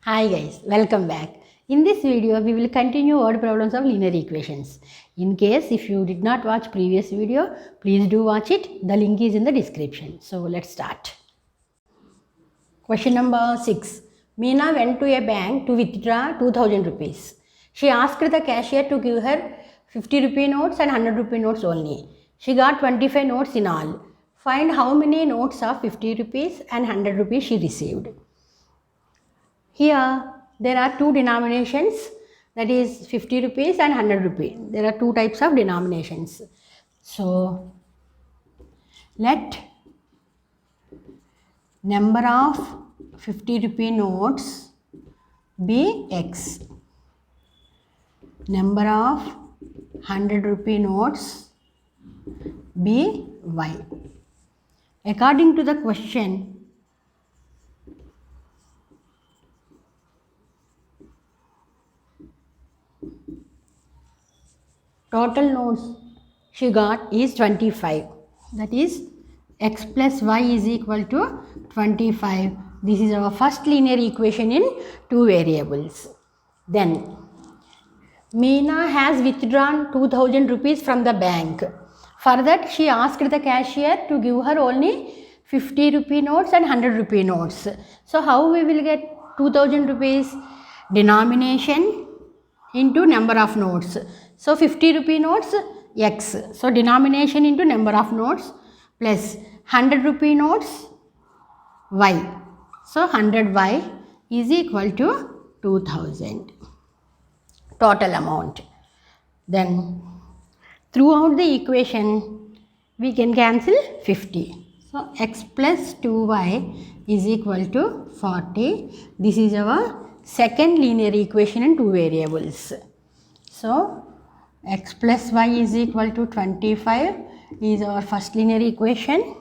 Hi guys, welcome back. In this video, we will continue word problems of linear equations. In case if you did not watch previous video, please do watch it. The link is in the description. So let's start. Question number 6. Meena went to a bank to withdraw 2000 rupees. She asked the cashier to give her 50 rupee notes and 100 rupee notes only. She got 25 notes in all. Find how many notes of 50 rupees and 100 rupees she received. Here there are two denominations, that is 50 rupees and 100 rupees. There are two types of denominations. So let number of 50 rupee notes be X. Number of 100 rupee notes be Y. According to the question, total notes she got is 25. That is X plus Y is equal to 25. This is our first linear equation in two variables. Then Meena has withdrawn 2000 rupees from the bank. For that she asked the cashier to give her only 50 rupee notes and 100 rupee notes. So how we will get 2000 rupees? Denomination into number of notes. So 50 rupee notes X. So denomination into number of notes plus 100 rupee notes Y. So 100Y is equal to 2000 total amount. Then throughout the equation we can cancel 50. So X plus 2Y is equal to 40. This is our second linear equation in two variables. So X plus Y is equal to 25 is our first linear equation,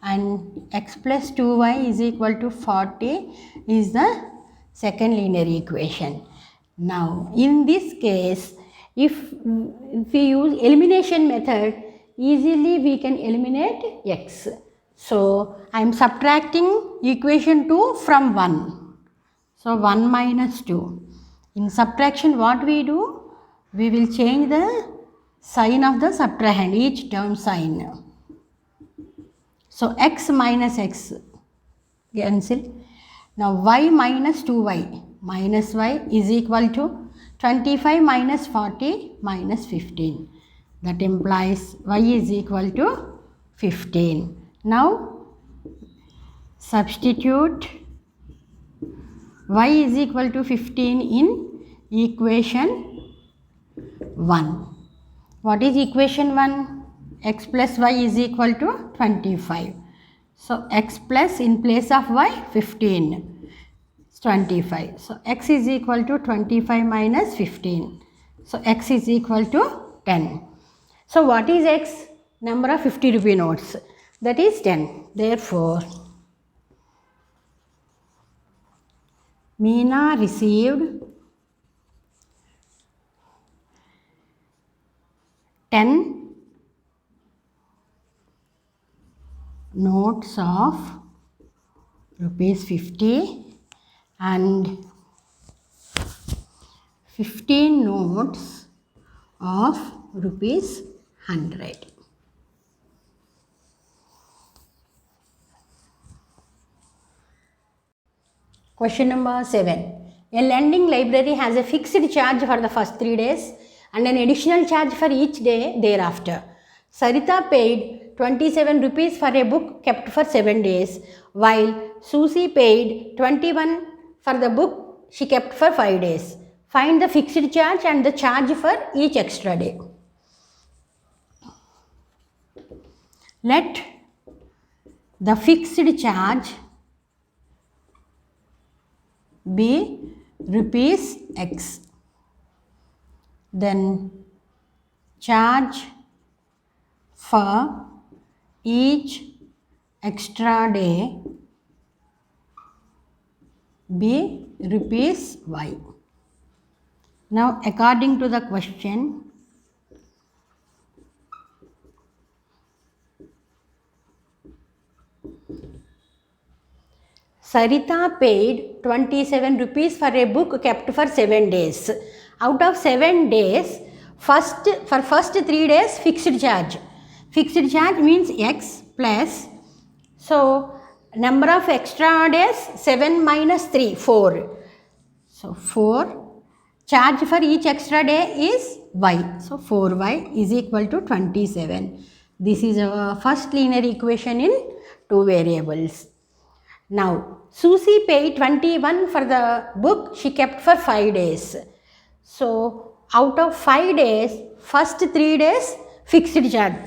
and X plus 2Y is equal to 40 is the second linear equation. Now in this case, if we use elimination method, easily we can eliminate X. So I am subtracting equation 2 from 1. So 1 minus 2. In subtraction what we do? We will change the sign of the subtrahend, each term sign. So X minus X cancel. Now Y minus 2Y minus Y is equal to 25 minus 40 minus 15. That implies Y is equal to 15. Now substitute Y is equal to 15 in equation 1. What is equation 1? X plus Y is equal to 25. So X plus in place of Y 15. It's 25. So X is equal to 25 minus 15. So X is equal to 10. So what is X? Number of 50 rupee notes. That is 10. Therefore, Meena received 10 notes of rupees 50 and 15 notes of rupees 100. Question number 7. A lending library has a fixed charge for the first 3 days and an additional charge for each day thereafter. Sarita paid 27 rupees for a book kept for 7 days, while Susie paid 21 for the book she kept for 5 days. Find the fixed charge and the charge for each extra day. Let the fixed charge be rupees X. Then charge for each extra day be rupees Y. Now according to the question, Sarita paid 27 rupees for a book kept for 7 days. Out of 7 days, first 3 days fixed charge. Fixed charge means X plus, so number of extra days 7 minus 3, 4. So 4. Charge for each extra day is Y. So 4Y is equal to 27. This is our first linear equation in 2 variables. Now, Susie paid 21 for the book she kept for 5 days. So, out of 5 days, first 3 days fixed charge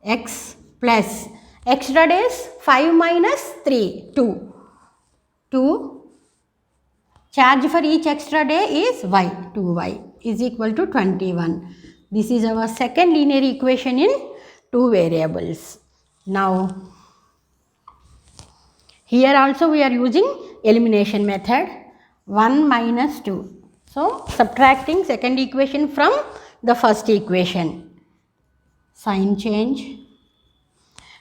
X plus extra days 5 minus 3, 2. 2. Charge for each extra day is Y, 2Y is equal to 21. This is our second linear equation in 2 variables. Now, here also we are using elimination method, 1 minus 2. So, subtracting second equation from the first equation. Sign change.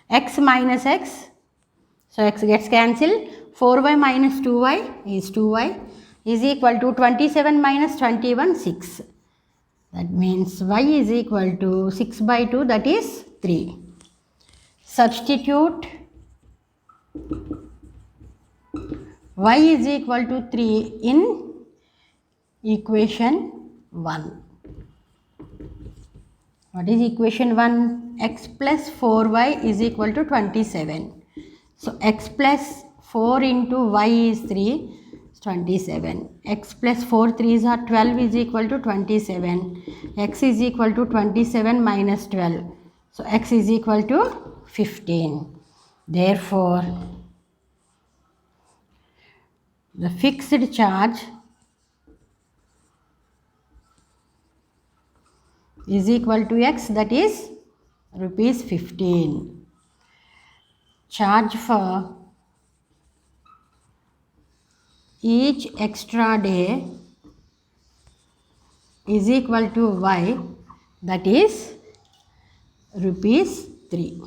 X minus X. So, X gets cancelled. 4Y minus 2Y is 2Y is equal to 27 minus 21, 6. That means Y is equal to 6 by 2, that is 3. Substitute Y is equal to 3 in equation 1. What is equation 1? X plus 4Y is equal to 27. So, X plus 4 into Y is 3, 27. X plus 4 3s are 12 is equal to 27. X is equal to 27 minus 12. So, X is equal to 15. Therefore, the fixed charge is equal to X, that is rupees 15. Charge for each extra day is equal to Y, that is rupees 3.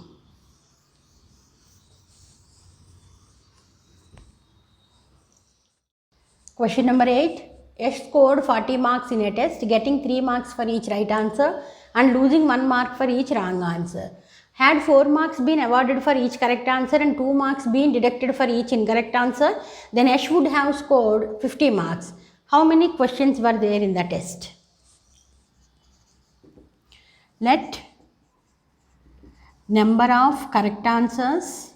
Question number 8. Yash scored 40 marks in a test, getting 3 marks for each right answer and losing 1 mark for each wrong answer. Had 4 marks been awarded for each correct answer and 2 marks been deducted for each incorrect answer, then Yash would have scored 50 marks. How many questions were there in the test? Let number of correct answers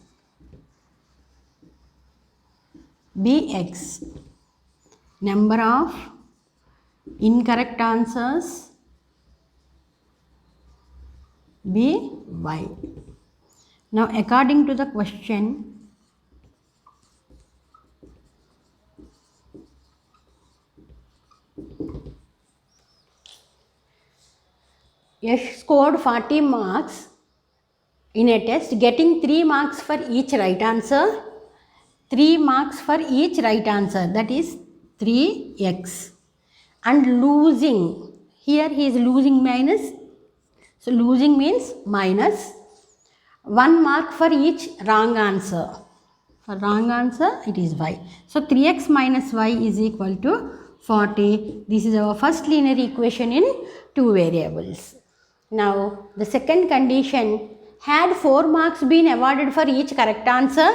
be X. Number of incorrect answers be Y. Now, according to the question, Yash scored 40 marks in a test, getting 3 marks for each right answer, 3 marks for each right answer, that is 3x, and losing, here he is losing minus, so losing means minus 1 mark for each wrong answer. For wrong answer it is Y. So 3x minus Y is equal to 40. This is our first linear equation in 2 variables. Now the second condition, had 4 marks been awarded for each correct answer,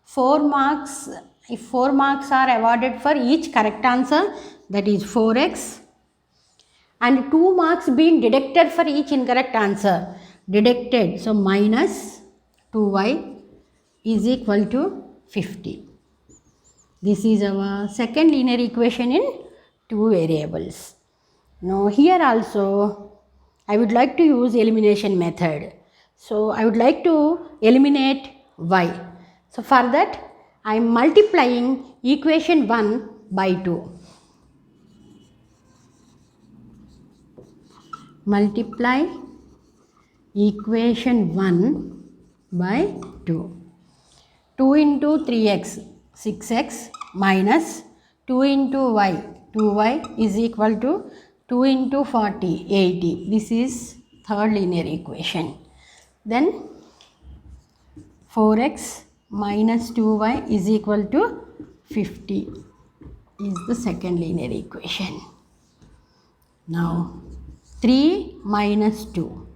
4 marks, if 4 marks are awarded for each correct answer, that is 4x, and 2 marks being deducted for each incorrect answer, deducted, so minus 2y is equal to 50. This is our second linear equation in 2 variables. Now here also I would like to use elimination method. So I would like to eliminate y. So for that I am multiplying equation 1 by 2. Multiply equation 1 by 2. 2 into 3x, 6x minus 2 into y, 2y is equal to 2 into 40, 80. This is third linear equation. Then 4x minus 2y is equal to 50 is the second linear equation. Now 3 minus 2.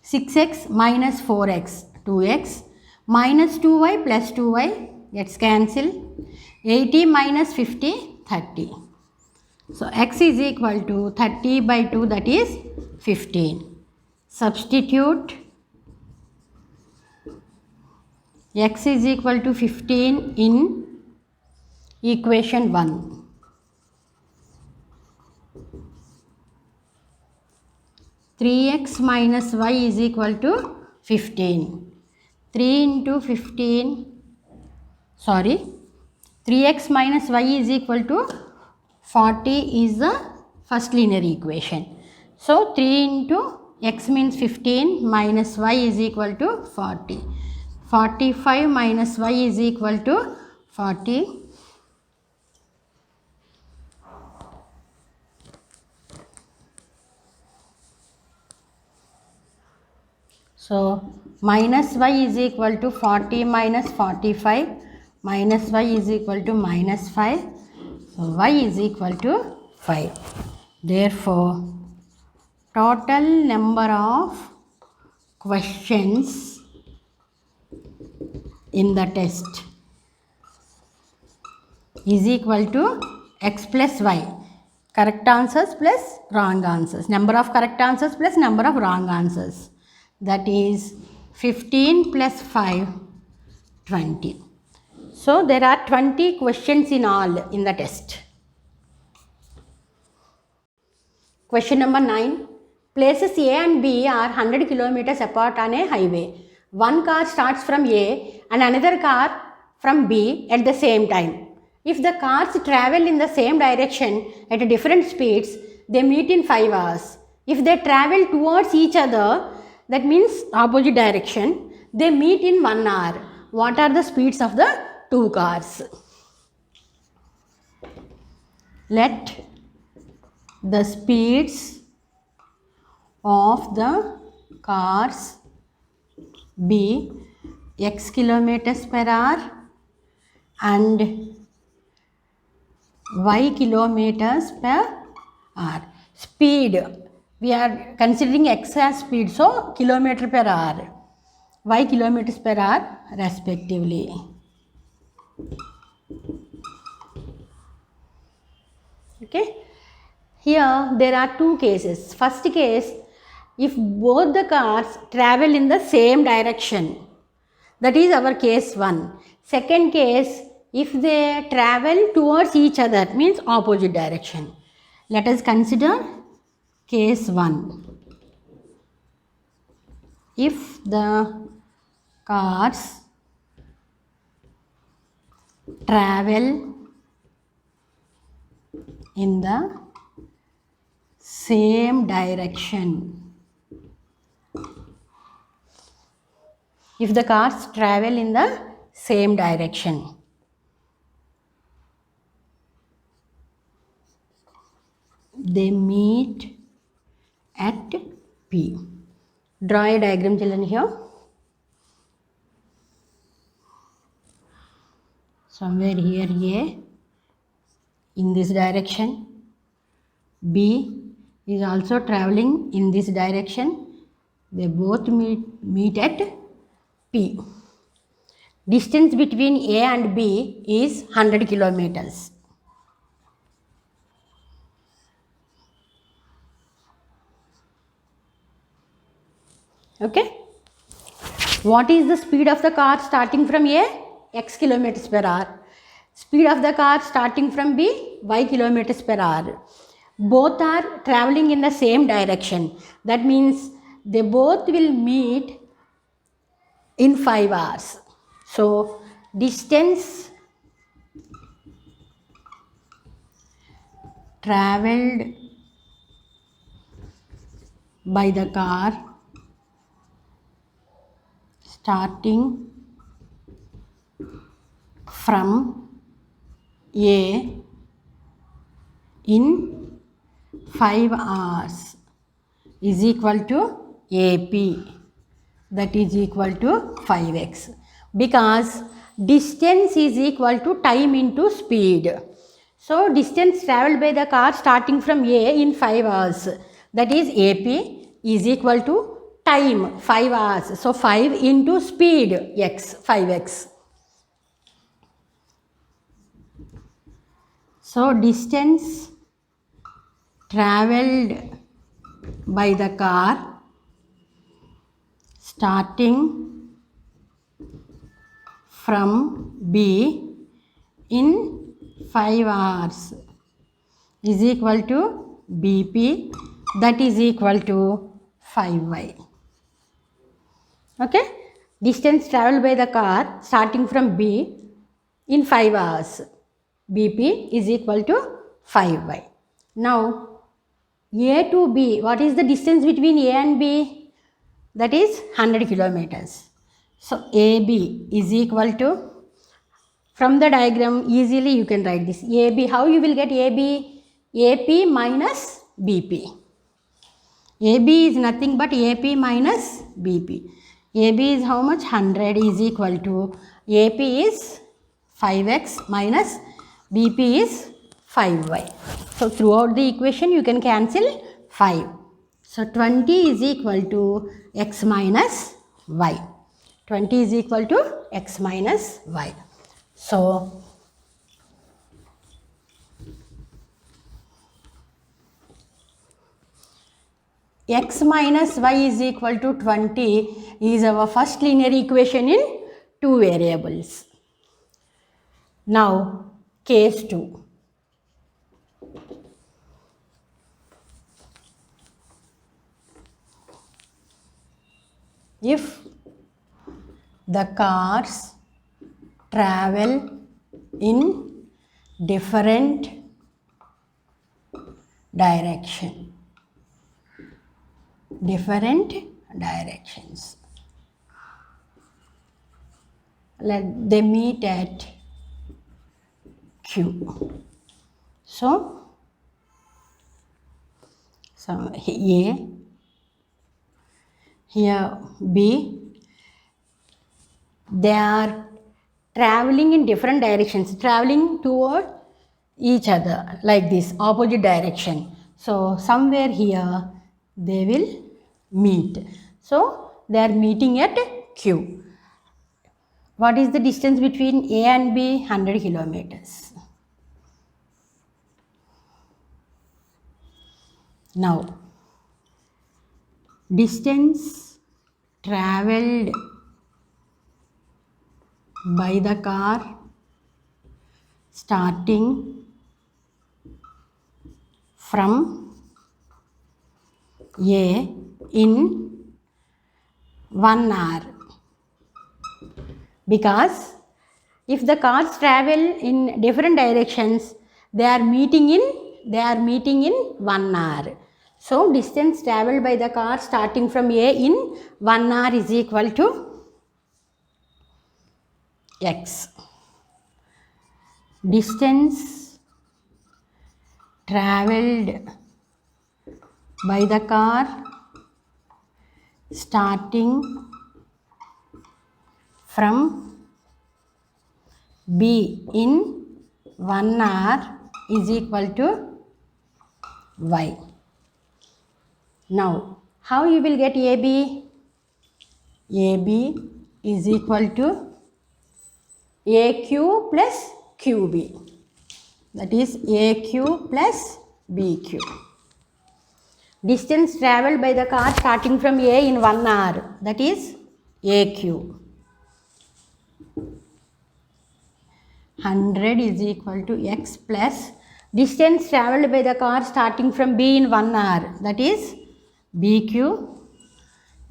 6x minus 4x, 2x, minus 2y plus 2y gets cancelled. 80 minus 50, 30. So x is equal to 30 by 2, that is 15. Substitute x is equal to 15 in equation 1. Three x minus y is equal to 15. 3 into 15, 3x minus y is equal to 40 is the first linear equation. So 3 into x means 15 minus y is equal to 40. 45 minus y is equal to 40. So minus y is equal to 40 minus 45, minus y is equal to minus 5. So y is equal to 5. Therefore, total number of questions in the test is equal to x plus y. Correct answers plus wrong answers. Number of correct answers plus number of wrong answers. That is 15 plus 5, 20. So there are 20 questions in all in the test. Question number 9. Places A and B are 100 kilometers apart on a highway. One car starts from A and another car from B at the same time. If the cars travel in the same direction at different speeds, they meet in 5 hours. If they travel towards each other, that means opposite direction, they meet in 1 hour. What are the speeds of the two cars? Let the speeds of the cars be x kilometers per hour and y kilometers per hour. Speed, we are considering x as speed, so kilometer per hour, y kilometers per hour respectively. Okay. Here there are two cases. First case, if both the cars travel in the same direction, that is our case 1. Second case, if they travel towards each other, means opposite direction. Let us consider case 1. If the cars travel in the same direction. If the cars travel in the same direction, they meet at P. Draw a diagram, children, here. Somewhere here A in this direction, B is also traveling in this direction. They both meet at P. Distance between A and B is 100 kilometers. Okay. What is the speed of the car starting from A? X kilometers per hour. Speed of the car starting from B? Y kilometers per hour. Both are traveling in the same direction. That means they both will meet in 5 hours. So distance traveled by the car starting from A in 5 hours is equal to AP, that is equal to 5x. because distance is equal to time into speed. So distance traveled by the car starting from A in 5 hours, that is AP is equal to time 5 hours. So 5 into speed x, 5x. So distance traveled by the car starting from B in 5 hours is equal to BP, that is equal to 5y. Okay, distance traveled by the car starting from B in 5 hours, BP is equal to 5y. Now A to B, what is the distance between A and B? That is 100 kilometers. So AB is equal to, from the diagram easily you can write this, AB, how you will get AB? AP minus BP. AB is nothing but AP minus BP. AB is how much? 100 is equal to, AP is 5x minus BP is 5y. So throughout the equation you can cancel 5. So 20 is equal to x minus y. 20 is equal to x minus y. So x minus y is equal to 20 is our first linear equation in two variables. Now case 2. If the cars travel in different directions, let they meet at Q. So A, here B, they are traveling in different directions, traveling toward each other like this, opposite direction. So somewhere here they will meet. So they are meeting at Q. What is the distance between A and B? 100 kilometers. Now, distance traveled by the car starting from A in 1 hour, because if the cars travel in different directions, they are meeting in 1 hour. So distance traveled by the car starting from A in 1 hour is equal to x. Distance traveled by the car starting from B in 1 hour is equal to y. Now, how you will get AB? AB is equal to AQ plus QB. That is AQ plus BQ. Distance traveled by the car starting from A in 1 hour, that is AQ. 100 is equal to x plus distance traveled by the car starting from B in 1 hour, that is BQ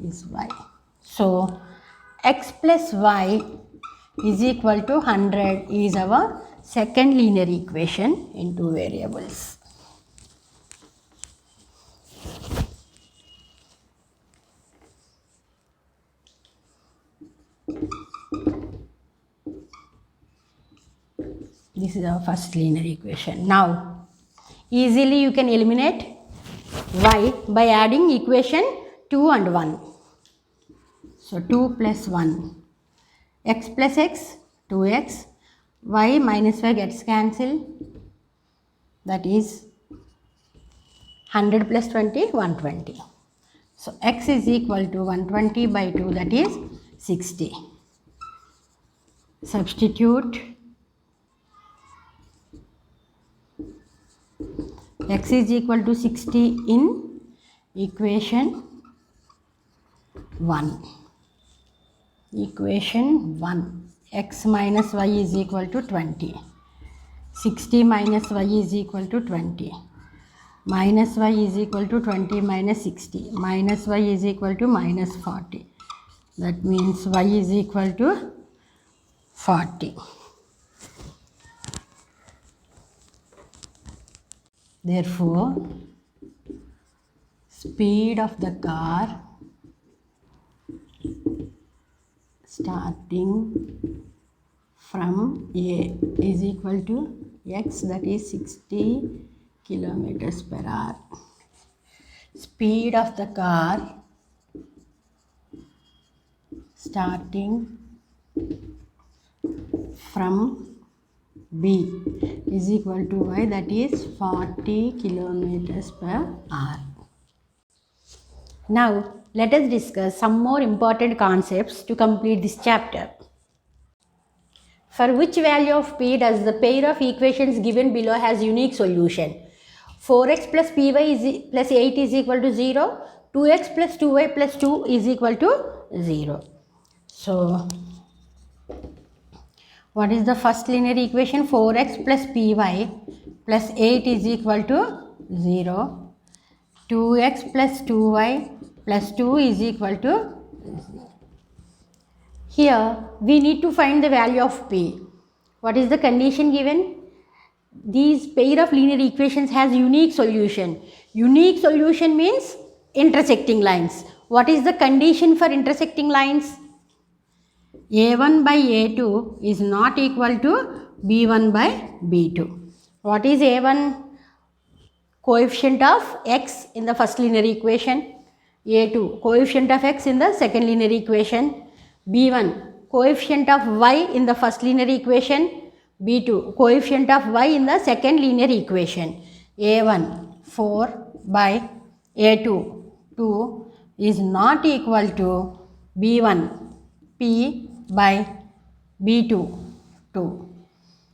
is y. So x plus y is equal to 100 is our second linear equation in two variables. This is our first linear equation. Now, easily you can eliminate y by adding equation 2 and 1. So 2 plus 1 x plus x 2x, y minus y gets cancelled, that is 100 plus 20 120. So x is equal to 120 by 2, that is 60. Substitute x is equal to 60 in equation 1. Equation 1, x minus y is equal to 20. 60 minus y is equal to 20. Minus y is equal to 20 minus 60. Minus y is equal to minus 40. That means y is equal to 40. Therefore, speed of the car starting from A is equal to x, that is 60 kilometers per hour. Speed of the car starting from B is equal to y, that is 40 kilometers per hour. Now, let us discuss some more important concepts to complete this chapter. For which value of p does the pair of equations given below has unique solution? 4x plus py plus 8 is equal to 0. 2x plus 2y plus 2 is equal to 0. So, what is the first linear equation? 4x plus py plus 8 is equal to 0. 2x plus 2y plus 2 is equal to 0. Here we need to find the value of p. What is the condition given? These pair of linear equations has unique solution. Unique solution means intersecting lines. What is the condition for intersecting lines? A1 by A2 is not equal to B1 by B2. What is A1? Coefficient of x in the first linear equation. A2, coefficient of x in the second linear equation. B1, coefficient of y in the first linear equation. B2, coefficient of y in the second linear equation. A1, 4 by A2, 2 is not equal to B1, P by B2, 2.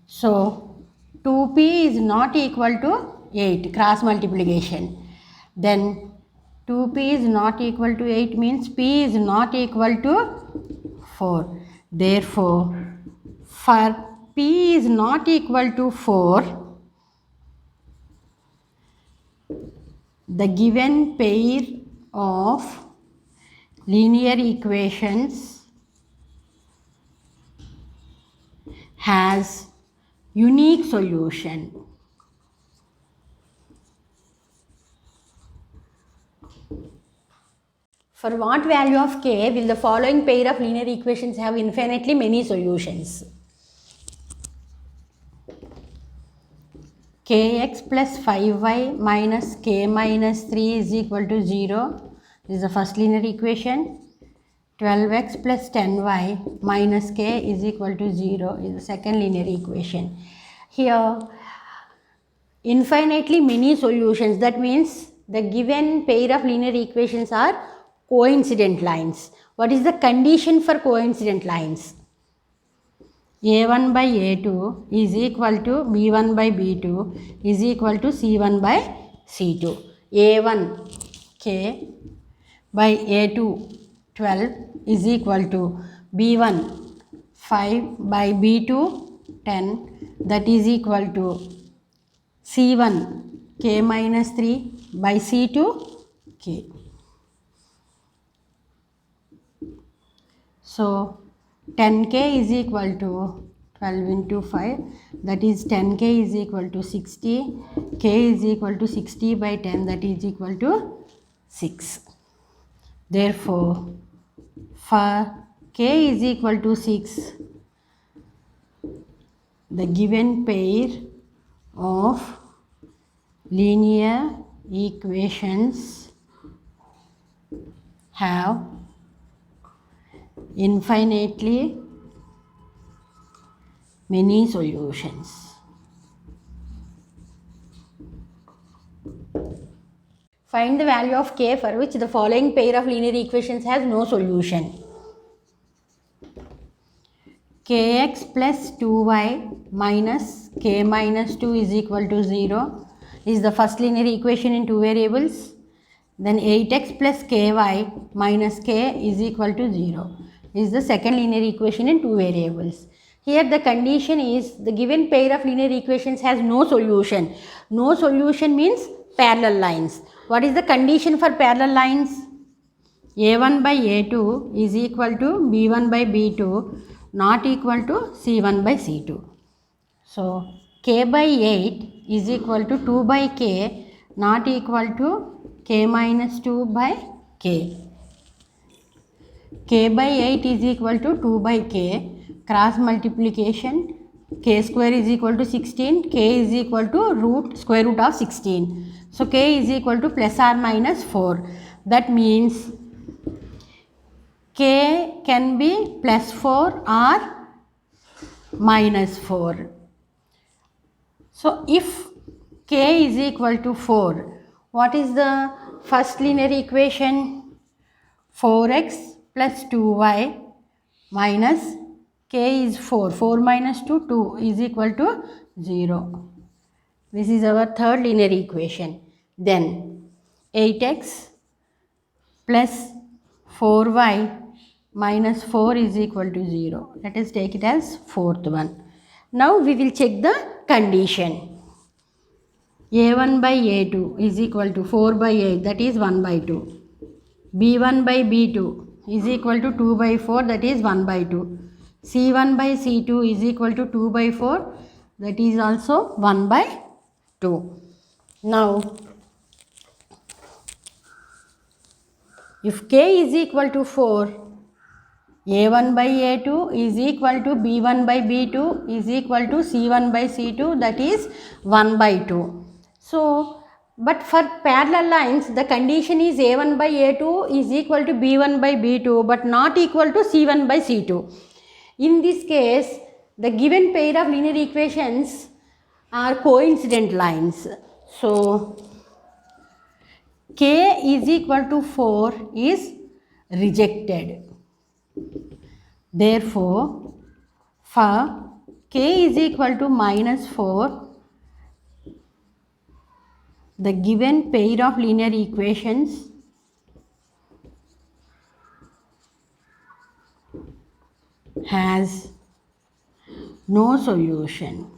So, 2P is not equal to 8, cross multiplication. Then 2P is not equal to 8 means P is not equal to 4. Therefore, for P is not equal to 4, the given pair of linear equations has unique solution. For what value of k will the following pair of linear equations have infinitely many solutions? Kx plus 5y minus k minus 3 is equal to 0. This is the first linear equation. 12x plus 10y minus k is equal to 0 is the second linear equation. Here, infinitely many solutions. That means the given pair of linear equations are coincident lines. What is the condition for coincident lines? A1 by A2 is equal to B1 by B2 is equal to C1 by C2. A1 K by A2 12 is equal to B1 5 by B2 10, that is equal to C1 K minus 3 by C2 K. So, 10k is equal to 12 into 5, that is 10k is equal to 60, k is equal to 60 by 10, that is equal to 6. Therefore, for k is equal to 6, the given pair of linear equations have infinitely many solutions. Find the value of k for which the following pair of linear equations has no solution. Kx plus 2y minus k minus 2 is equal to 0 is the first linear equation in two variables. Then 8x plus ky minus k is equal to 0 is the second linear equation in two variables. Here the condition is the given pair of linear equations has no solution. No solution means parallel lines. What is the condition for parallel lines? A1 by A2 is equal to B1 by B2 not equal to C1 by C2. So k by 8 is equal to 2 by k not equal to k minus 2 by k. K by 8 is equal to 2 by k, cross multiplication, k square is equal to 16, k is equal to square root of 16. So k is equal to plus or minus 4. That means k can be plus 4 or minus 4. So if k is equal to 4, what is the first linear equation? 4x plus 2y minus k is 4. 4 minus 2, 2 is equal to 0. This is our third linear equation. Then 8x plus 4y minus 4 is equal to 0. Let us take it as fourth one. Now we will check the condition. A1 by A2 is equal to 4 by 8, that is 1 by 2. B1 by B2 is equal to 2 by 4, that is 1 by 2. C1 by C2 is equal to 2 by 4, that is also 1 by 2. Now, if k is equal to 4, A1 by A2 is equal to B1 by B2 is equal to C1 by C2, that is 1 by 2. So, but for parallel lines, the condition is A1 by A2 is equal to B1 by B2 but not equal to C1 by C2. In this case, the given pair of linear equations are coincident lines. So, k is equal to 4 is rejected. Therefore, for k is equal to minus 4, the given pair of linear equations has no solution.